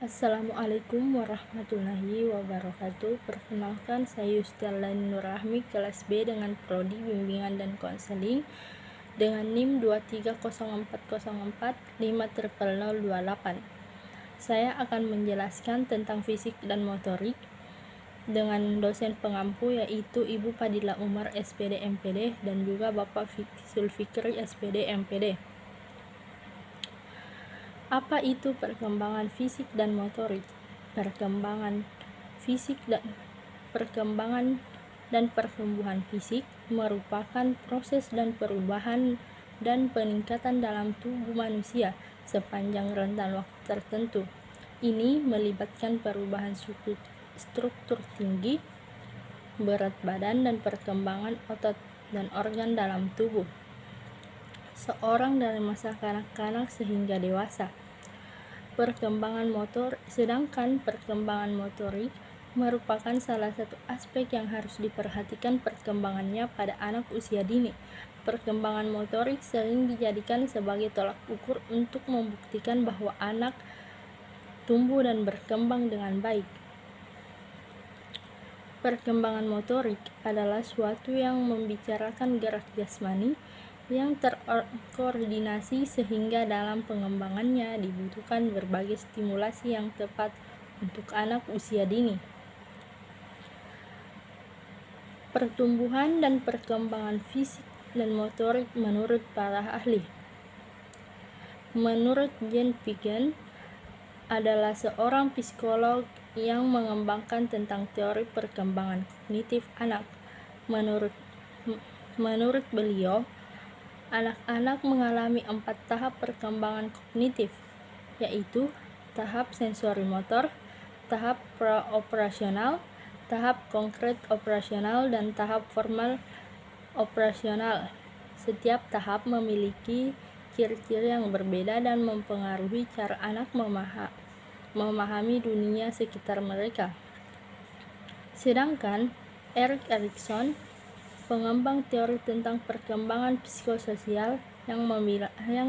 Assalamualaikum warahmatullahi wabarakatuh. Perkenalkan, saya Yustialani Nurrahmi, kelas B dengan Prodi Bimbingan dan Konseling dengan NIM 23040450028. Saya akan menjelaskan tentang fisik dan motorik dengan dosen pengampu yaitu Ibu Fadila Umar SPD MPD dan juga Bapak Zulfikri SPD MPD. Apa itu perkembangan fisik dan motorik? Perkembangan dan pertumbuhan fisik merupakan proses dan perubahan dan peningkatan dalam tubuh manusia sepanjang rentan waktu tertentu. Ini melibatkan perubahan struktur tinggi, berat badan, dan perkembangan otot dan organ dalam tubuh seorang dari masa kanak-kanak sehingga dewasa. Sedangkan perkembangan motorik merupakan salah satu aspek yang harus diperhatikan perkembangannya pada anak usia dini. Perkembangan motorik sering dijadikan sebagai tolak ukur untuk membuktikan bahwa anak tumbuh dan berkembang dengan baik. Perkembangan motorik adalah suatu yang membicarakan gerak jasmani yang terkoordinasi sehingga dalam pengembangannya dibutuhkan berbagai stimulasi yang tepat untuk anak usia dini. Pertumbuhan dan perkembangan fisik dan motorik menurut para ahli. Menurut Jean Piaget adalah seorang psikolog yang mengembangkan tentang teori perkembangan kognitif anak. Menurut beliau, anak-anak mengalami 4 tahap perkembangan kognitif, yaitu tahap sensori motor, tahap pra-operasional, tahap konkret operasional, dan tahap formal operasional. Setiap tahap memiliki ciri-ciri yang berbeda dan mempengaruhi cara anak memahami dunia sekitar mereka. Sedangkan Erik Erikson, pengembang teori tentang perkembangan psikososial yang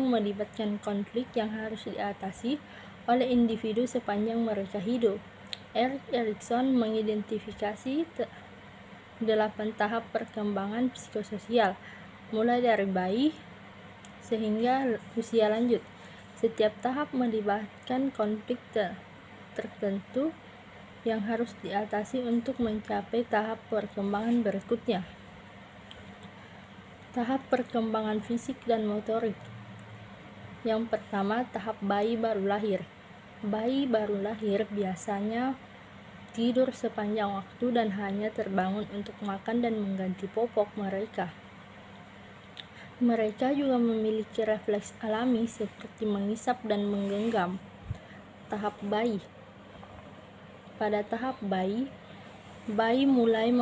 melibatkan konflik yang harus diatasi oleh individu sepanjang mereka hidup. Erik Erikson mengidentifikasi 8 tahap perkembangan psikososial, mulai dari bayi sehingga usia lanjut. Setiap tahap melibatkan konflik tertentu yang harus diatasi untuk mencapai tahap perkembangan berikutnya. Tahap perkembangan fisik dan motorik. Yang pertama, tahap bayi baru lahir. Bayi baru lahir biasanya tidur sepanjang waktu dan hanya terbangun untuk makan dan mengganti popok mereka. Mereka juga memiliki refleks alami seperti mengisap dan menggenggam. Tahap bayi. Pada tahap bayi mulai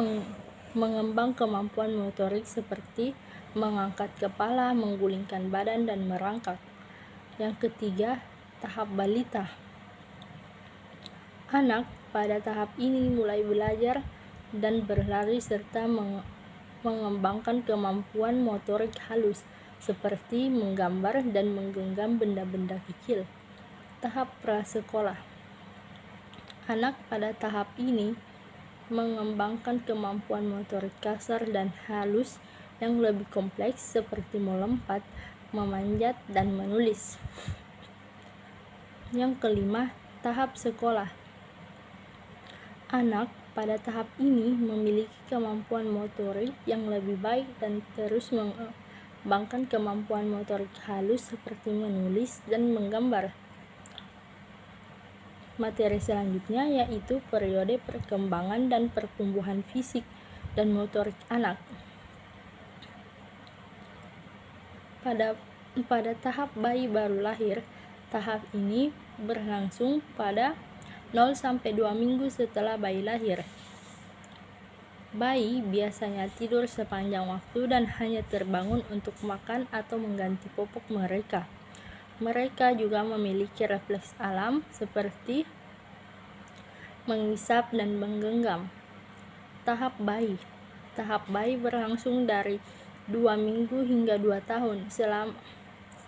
mengembang kemampuan motorik seperti mengangkat kepala, menggulingkan badan, dan merangkak. Yang ketiga, tahap balita. Anak pada tahap ini mulai belajar dan berlari serta mengembangkan kemampuan motorik halus seperti menggambar dan menggenggam benda-benda kecil. Tahap prasekolah. Anak pada tahap ini mengembangkan kemampuan motorik kasar dan halus yang lebih kompleks seperti melompat, memanjat, dan menulis. Yang kelima, tahap sekolah. Anak pada tahap ini memiliki kemampuan motorik yang lebih baik dan terus mengembangkan kemampuan motorik halus seperti menulis dan menggambar. Materi selanjutnya yaitu periode perkembangan dan pertumbuhan fisik dan motorik anak. Pada tahap bayi baru lahir, tahap ini berlangsung pada 0-2 minggu setelah bayi lahir. Bayi biasanya tidur sepanjang waktu dan hanya terbangun untuk makan atau mengganti popok mereka. Mereka juga memiliki refleks alam seperti mengisap dan menggenggam. Tahap bayi berlangsung dari 2 minggu hingga 2 tahun.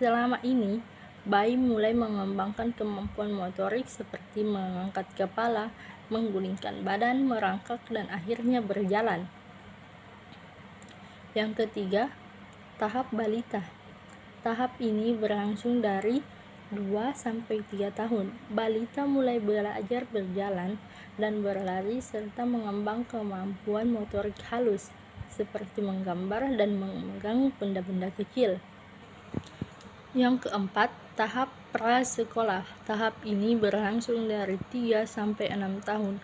Selama ini bayi mulai mengembangkan kemampuan motorik seperti mengangkat kepala, menggulingkan badan, merangkak, dan akhirnya berjalan. Yang ketiga, tahap balita. Tahap ini berlangsung dari 2-3 tahun. Balita mulai belajar berjalan dan berlari serta mengembang kemampuan motorik halus, seperti menggambar dan memegang benda-benda kecil. Yang keempat, tahap prasekolah. Tahap ini berlangsung dari 3-6 tahun.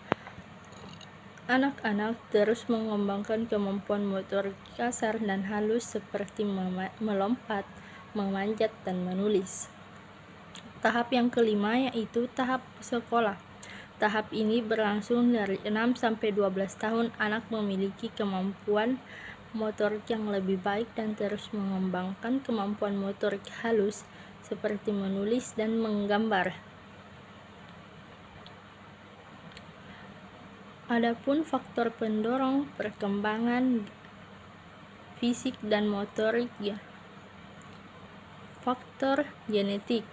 Anak-anak terus mengembangkan kemampuan motorik kasar dan halus seperti melompat, memanjat, dan menulis. Tahap yang kelima yaitu tahap sekolah. Tahap ini berlangsung dari 6-12 tahun. Anak memiliki kemampuan motorik yang lebih baik dan terus mengembangkan kemampuan motorik halus seperti menulis dan menggambar. Adapun faktor pendorong perkembangan fisik dan motorik ya. Faktor genetik.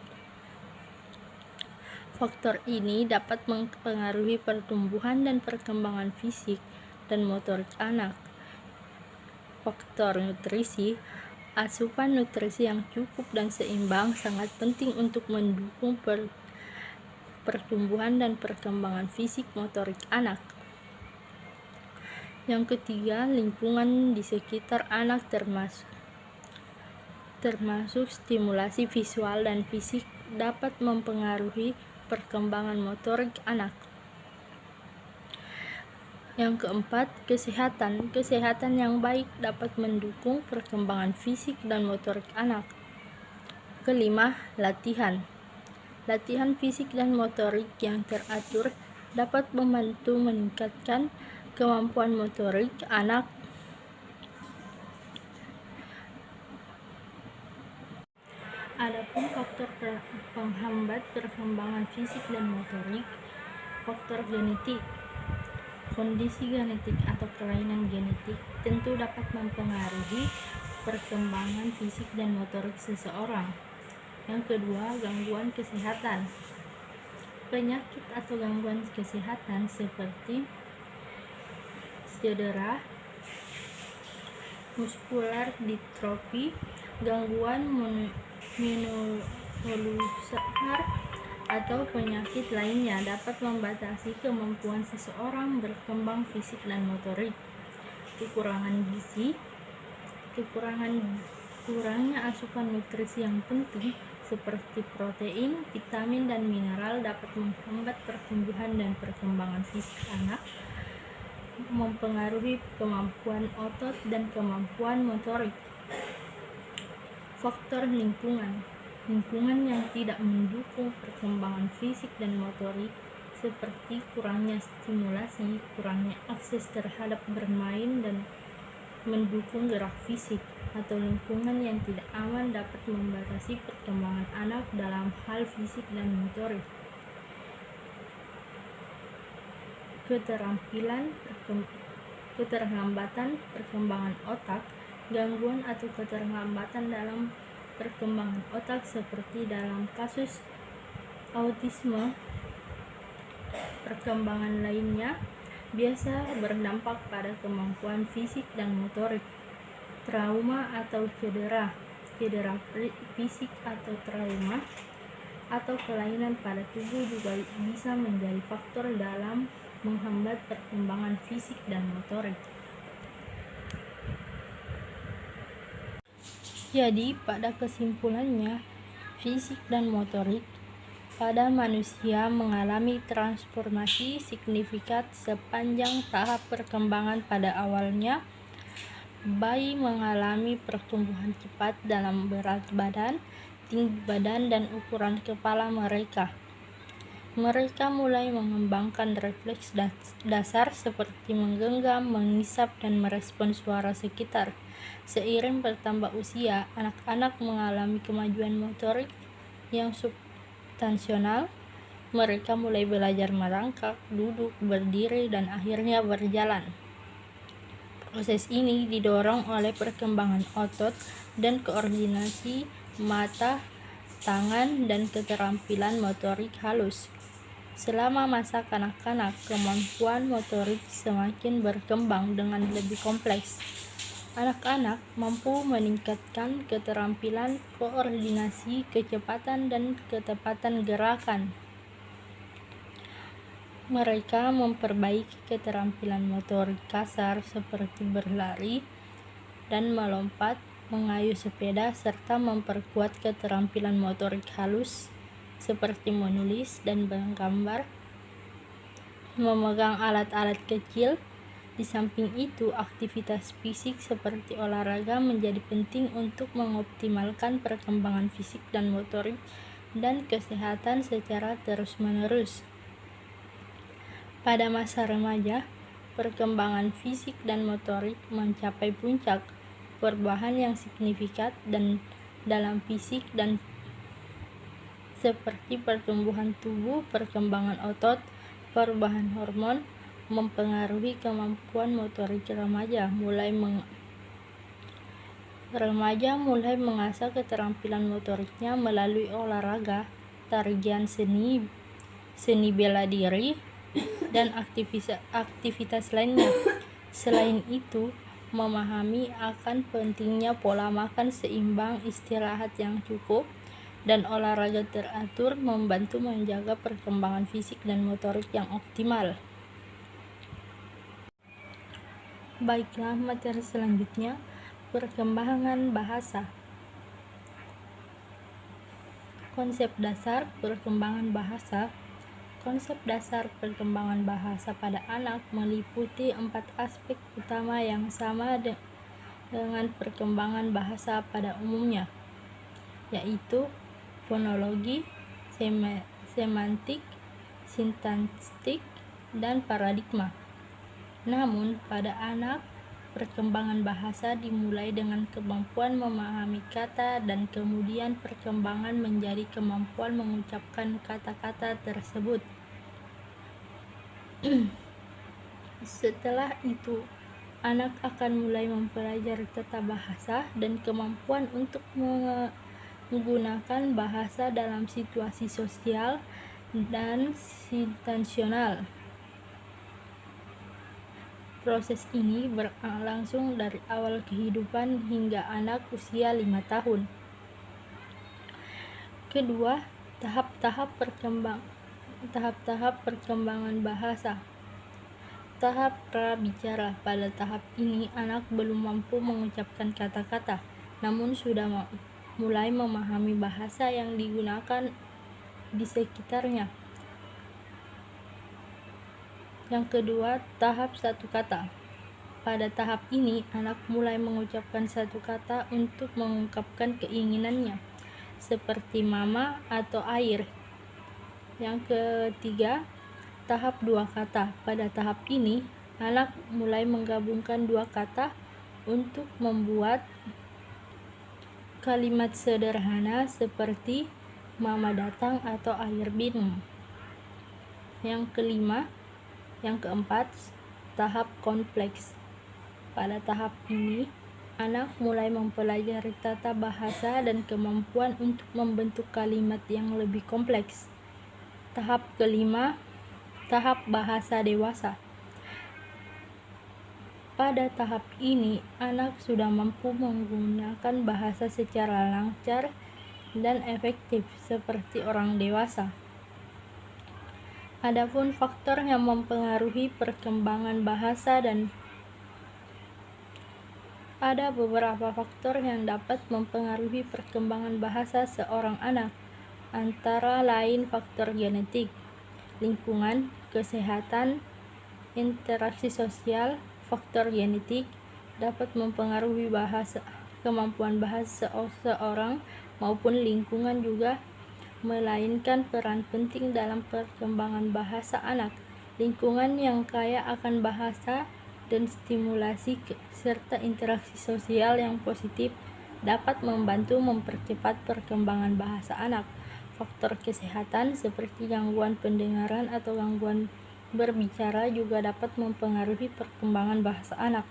Faktor ini dapat mempengaruhi pertumbuhan dan perkembangan fisik dan motorik anak. Faktor nutrisi. Asupan nutrisi yang cukup dan seimbang sangat penting untuk mendukung pertumbuhan dan perkembangan fisik motorik anak. Yang ketiga, lingkungan di sekitar anak termasuk stimulasi visual dan fisik dapat mempengaruhi perkembangan motorik anak. Yang keempat, kesehatan. Kesehatan yang baik dapat mendukung perkembangan fisik dan motorik anak. Kelima, latihan. Latihan fisik dan motorik yang teratur dapat membantu meningkatkan kemampuan motorik anak. Adapun faktor penghambat perkembangan fisik dan motorik, faktor genetik. Kondisi genetik atau kelainan genetik tentu dapat mempengaruhi perkembangan fisik dan motorik seseorang. Yang kedua, gangguan kesehatan. Penyakit atau gangguan kesehatan seperti cedera, muskular ditrofi, gangguan menolusar, atau penyakit lainnya dapat membatasi kemampuan seseorang berkembang fisik dan motorik. Kekurangan gizi. Kurangnya asupan nutrisi yang penting seperti protein, vitamin, dan mineral dapat menghambat pertumbuhan dan perkembangan fisik anak, mempengaruhi kemampuan otot dan kemampuan motorik. Faktor lingkungan. Lingkungan yang tidak mendukung perkembangan fisik dan motorik seperti kurangnya stimulasi, kurangnya akses terhadap bermain dan mendukung gerak fisik, atau lingkungan yang tidak aman dapat membatasi perkembangan anak dalam hal fisik dan motorik. Keterlambatan perkembangan otak. Gangguan atau keterlambatan dalam perkembangan otak seperti dalam kasus autisme, perkembangan lainnya biasa berdampak pada kemampuan fisik dan motorik. Trauma atau cedera fisik atau trauma atau kelainan pada tubuh juga bisa menjadi faktor dalam menghambat perkembangan fisik dan motorik. Jadi, pada kesimpulannya, fisik dan motorik pada manusia mengalami transformasi signifikan sepanjang tahap perkembangan. Pada awalnya, bayi mengalami pertumbuhan cepat dalam berat badan, tinggi badan, dan ukuran kepala mereka. Mereka mulai mengembangkan refleks dasar seperti menggenggam, mengisap, dan merespons suara sekitar. Seiring bertambah usia, anak-anak mengalami kemajuan motorik yang substansial. Mereka mulai belajar merangkak, duduk, berdiri, dan akhirnya berjalan. Proses ini didorong oleh perkembangan otot dan koordinasi mata tangan, dan keterampilan motorik halus. Selama masa kanak-kanak, kemampuan motorik semakin berkembang dengan lebih kompleks. Anak-anak mampu meningkatkan keterampilan koordinasi, kecepatan, dan ketepatan gerakan. Mereka memperbaiki keterampilan motorik kasar seperti berlari dan melompat, mengayuh sepeda, serta memperkuat keterampilan motorik halus seperti menulis dan menggambar, memegang alat-alat kecil. Di samping itu, aktivitas fisik seperti olahraga menjadi penting untuk mengoptimalkan perkembangan fisik dan motorik dan kesehatan secara terus-menerus. Pada masa remaja, perkembangan fisik dan motorik mencapai puncak. Perubahan yang signifikan dan dalam fisik dan seperti pertumbuhan tubuh, perkembangan otot, perubahan hormon mempengaruhi kemampuan motorik remaja. Remaja mulai mengasah keterampilan motoriknya melalui olahraga, tarian seni bela diri, dan aktivitas lainnya. Selain itu, memahami akan pentingnya pola makan seimbang, istirahat yang cukup, dan olahraga teratur membantu menjaga perkembangan fisik dan motorik yang optimal. Baiklah, materi selanjutnya, perkembangan bahasa. Konsep dasar perkembangan bahasa. Konsep dasar perkembangan bahasa pada anak meliputi 4 aspek utama yang sama dengan perkembangan bahasa pada umumnya, yaitu fonologi, semantik, sintaktik, dan paradigma. Namun, pada anak, perkembangan bahasa dimulai dengan kemampuan memahami kata dan kemudian perkembangan menjadi kemampuan mengucapkan kata-kata tersebut. Setelah itu, anak akan mulai mempelajari tata bahasa dan kemampuan untuk menggunakan bahasa dalam situasi sosial dan situasional. Proses ini berlangsung dari awal kehidupan hingga anak usia 5 tahun. Kedua, tahap-tahap perkembangan bahasa. Tahap prabicara. Pada tahap ini, anak belum mampu mengucapkan kata-kata, namun sudah mulai memahami bahasa yang digunakan di sekitarnya. Yang kedua, tahap satu kata. Pada tahap ini, anak mulai mengucapkan satu kata untuk mengungkapkan keinginannya, seperti mama atau air. Yang ketiga, tahap dua kata. Pada tahap ini, anak mulai menggabungkan dua kata untuk membuat kalimat sederhana seperti mama datang atau air minum. Yang keempat, tahap kompleks. Pada tahap ini, anak mulai mempelajari tata bahasa dan kemampuan untuk membentuk kalimat yang lebih kompleks. Tahap kelima, tahap bahasa dewasa. Pada tahap ini, anak sudah mampu menggunakan bahasa secara lancar dan efektif seperti orang dewasa. Adapun faktor yang mempengaruhi perkembangan bahasa dan ada beberapa faktor yang dapat mempengaruhi perkembangan bahasa seorang anak, antara lain faktor genetik, lingkungan, kesehatan, interaksi sosial. Faktor genetik dapat mempengaruhi kemampuan bahasa seseorang maupun lingkungan juga melainkan peran penting dalam perkembangan bahasa anak. Lingkungan yang kaya akan bahasa dan stimulasi serta interaksi sosial yang positif dapat membantu mempercepat perkembangan bahasa anak. Faktor kesehatan seperti gangguan pendengaran atau gangguan berbicara juga dapat mempengaruhi perkembangan bahasa anak.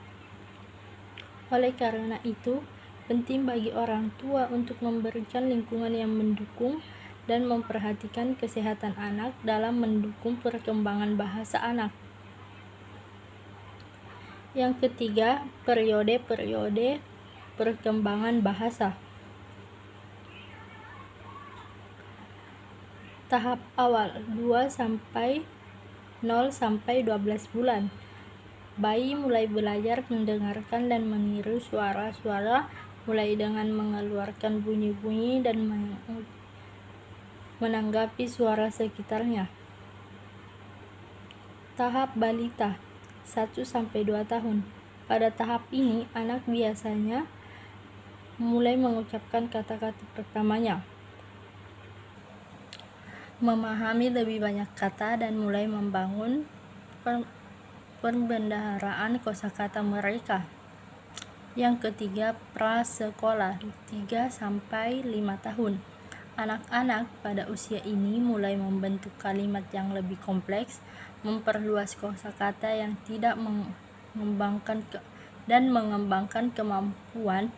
Oleh karena itu, Penting bagi orang tua untuk memberikan lingkungan yang mendukung dan memperhatikan kesehatan anak dalam mendukung perkembangan bahasa anak. Yang ketiga, periode-periode perkembangan bahasa. Tahap awal 0 sampai 12 bulan. Bayi mulai belajar mendengarkan dan meniru suara-suara, mulai dengan mengeluarkan bunyi-bunyi dan menanggapi suara sekitarnya. Tahap balita 1 sampai 2 tahun. Pada tahap ini, anak biasanya mulai mengucapkan kata-kata pertamanya, memahami lebih banyak kata dan mulai membangun perbendaharaan kosakata mereka. Yang ketiga, prasekolah 3 sampai 5 tahun. Anak-anak pada usia ini mulai membentuk kalimat yang lebih kompleks, memperluas kosakata yang tidak mengembangkan dan mengembangkan kemampuan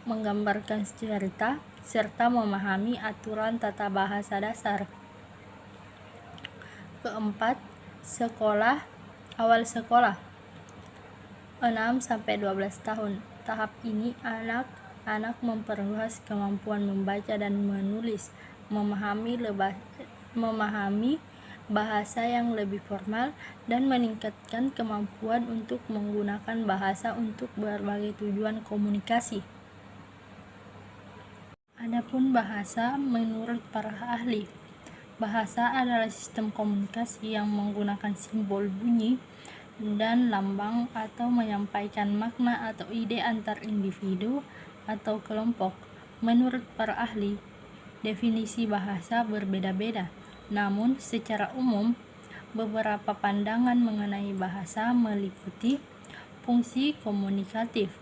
menggambarkan cerita serta memahami aturan tata bahasa dasar. Keempat, awal sekolah 6 sampai 12 tahun. Tahap ini anak-anak memperluas kemampuan membaca dan menulis, memahami bahasa yang lebih formal dan meningkatkan kemampuan untuk menggunakan bahasa untuk berbagai tujuan komunikasi. Adapun bahasa, menurut para ahli, bahasa adalah sistem komunikasi yang menggunakan simbol bunyi dan lambang atau menyampaikan makna atau ide antar individu atau kelompok. Menurut para ahli, definisi bahasa berbeda-beda, namun secara umum beberapa pandangan mengenai bahasa meliputi fungsi komunikatif.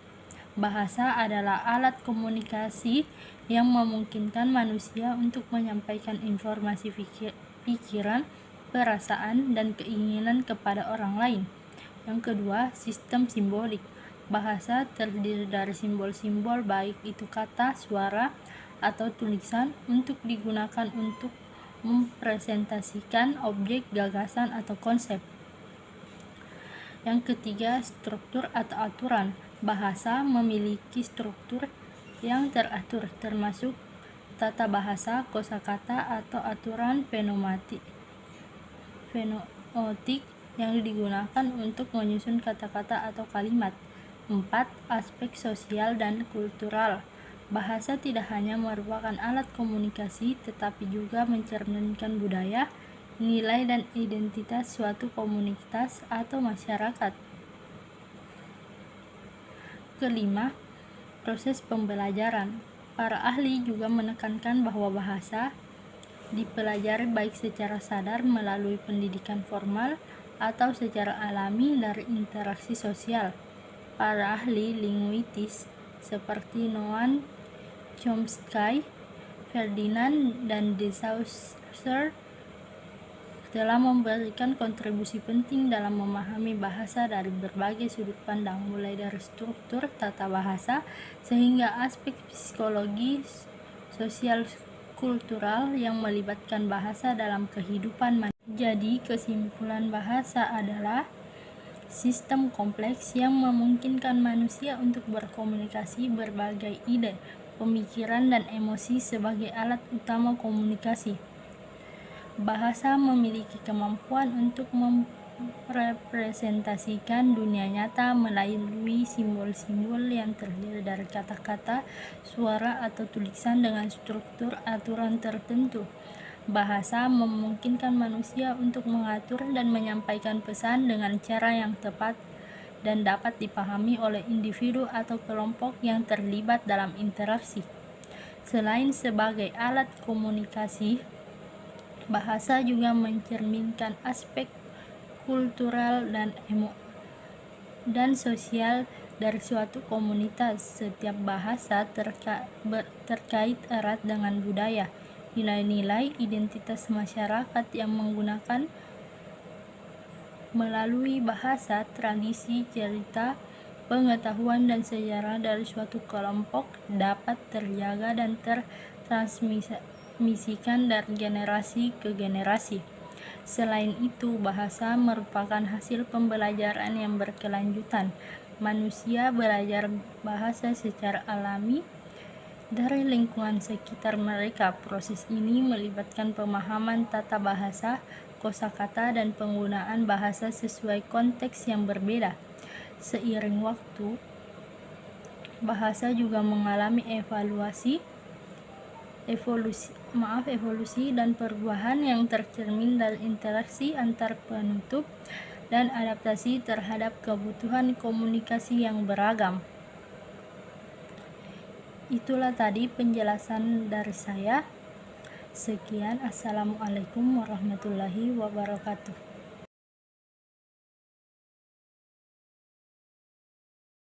Bahasa adalah alat komunikasi yang memungkinkan manusia untuk menyampaikan informasi pikiran, perasaan, dan keinginan kepada orang lain. Yang kedua, sistem simbolik. Bahasa terdiri dari simbol-simbol, baik itu kata, suara, atau tulisan, untuk digunakan untuk mempresentasikan objek, gagasan, atau konsep. Yang ketiga, struktur atau aturan. Bahasa memiliki struktur yang teratur, termasuk tata bahasa, kosakata, atau aturan fenomatik yang digunakan untuk menyusun kata-kata atau kalimat. 4. Aspek sosial dan kultural. Bahasa tidak hanya merupakan alat komunikasi, tetapi juga mencerminkan budaya, nilai, dan identitas suatu komunitas atau masyarakat. Kelima, proses pembelajaran. Para ahli juga menekankan bahwa bahasa dipelajari baik secara sadar melalui pendidikan formal atau secara alami dari interaksi sosial. Para ahli linguistis seperti Noam Chomsky, Ferdinand, dan De Saussure telah memberikan kontribusi penting dalam memahami bahasa dari berbagai sudut pandang, mulai dari struktur tata bahasa sehingga aspek psikologi, sosial, kultural yang melibatkan bahasa dalam kehidupan manusia. Jadi, kesimpulan bahasa adalah sistem kompleks yang memungkinkan manusia untuk berkomunikasi berbagai ide, pemikiran, dan emosi sebagai alat utama komunikasi. Bahasa memiliki kemampuan untuk merepresentasikan dunia nyata melalui simbol-simbol yang terdiri dari kata-kata, suara, atau tulisan dengan struktur aturan tertentu. Bahasa memungkinkan manusia untuk mengatur dan menyampaikan pesan dengan cara yang tepat dan dapat dipahami oleh individu atau kelompok yang terlibat dalam interaksi. Selain sebagai alat komunikasi, bahasa juga mencerminkan aspek kultural dan sosial dari suatu komunitas. Setiap bahasa terkait erat dengan budaya, nilai-nilai, identitas masyarakat yang menggunakan melalui bahasa, tradisi, cerita, pengetahuan dan sejarah dari suatu kelompok dapat terjaga dan tertransmisikan dari generasi ke generasi. Selain itu, bahasa merupakan hasil pembelajaran yang berkelanjutan. Manusia belajar bahasa secara alami dari lingkungan sekitar mereka. Proses ini melibatkan pemahaman tata bahasa, kosakata, dan penggunaan bahasa sesuai konteks yang berbeda. Seiring waktu, bahasa juga mengalami evolusi dan perubahan yang tercermin dari interaksi antar penutur dan adaptasi terhadap kebutuhan komunikasi yang beragam. Itulah tadi penjelasan dari saya. Sekian, assalamualaikum warahmatullahi wabarakatuh.